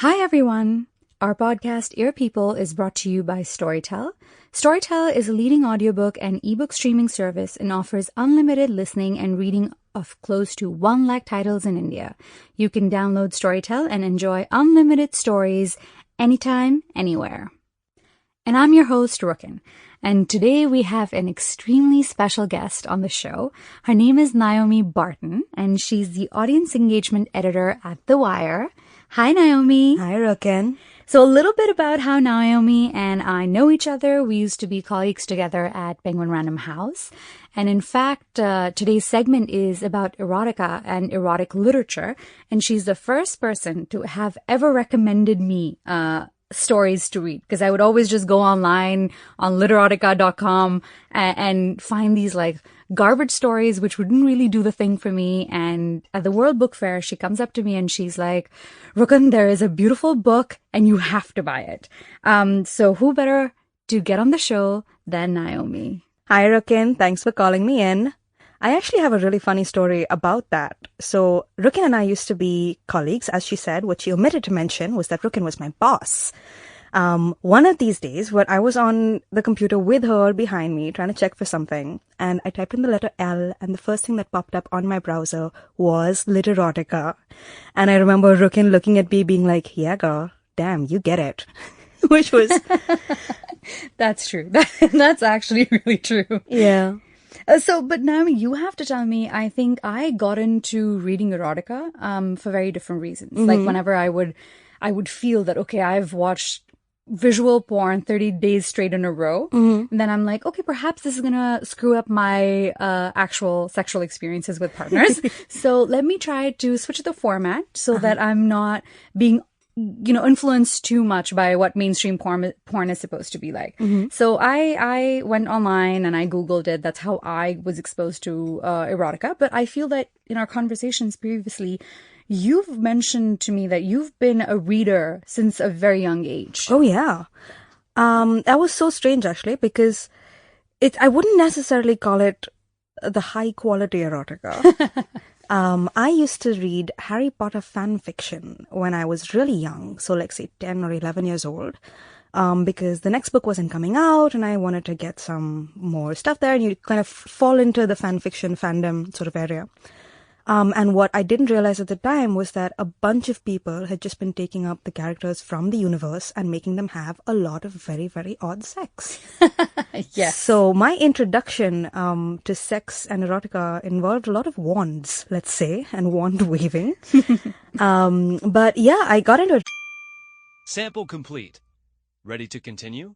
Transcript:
Hi, everyone. Our podcast, Ear People, is brought to you by Storytel. Storytel is a leading audiobook and ebook streaming service and offers unlimited listening and reading of close to 1 lakh titles in India. You can download Storytel and enjoy unlimited stories anytime, anywhere. And I'm your host, Rukun. And today we have an extremely special guest on the show. Her name is Naomi Barton, and she's the audience engagement editor at The Wire. Hi, Naomi. Hi, Rukun. So a little bit about how Naomi and I know each other. We used to be colleagues together at Penguin Random House. And in fact, today's segment is about erotica and erotic literature. And she's the first person to have ever recommended me stories to read, because I would always just go online on literotica.com and find these like garbage stories which wouldn't really do the thing for me. And at the World Book Fair, she comes up to me and she's like, Rukun, there is a beautiful book and you have to buy it. So who better to get on the show than Naomi? Hi, Rukun. Thanks for calling me in. I actually have a really funny story about that. So Rukun and I used to be colleagues. As she said, what she omitted to mention was that Rukun was my boss. One of these days, when I was on the computer with her behind me trying to check for something, and I typed in the letter L, and the first thing that popped up on my browser was Literotica. And I remember Rukun looking at me being like, yeah, girl, damn, you get it. Which was... That's true. That's actually really true. Yeah. But Naomi, you have to tell me, I think I got into reading erotica for very different reasons. Mm-hmm. Like whenever I would feel that, okay, I've watched visual porn 30 days straight in a row. Mm-hmm. And then I'm like, okay, perhaps this is going to screw up my actual sexual experiences with partners. So let me try to switch the format so that I'm not being influenced too much by what mainstream porn is supposed to be like. Mm-hmm. So I went online and I Googled it. That's how I was exposed to erotica. But I feel that in our conversations previously, you've mentioned to me that you've been a reader since a very young age. Oh, yeah. That was so strange, actually, because I wouldn't necessarily call it the high quality erotica. I used to read Harry Potter fan fiction when I was really young, so like say 10 or 11 years old, because the next book wasn't coming out and I wanted to get some more stuff there, and you kind of fall into the fan fiction fandom sort of area. And what I didn't realize at the time was that a bunch of people had just been taking up the characters from the universe and making them have a lot of very, very odd sex. Yes. So my introduction to sex and erotica involved a lot of wands, let's say, and wand waving. But yeah, I got into it. Sample complete. Ready to continue?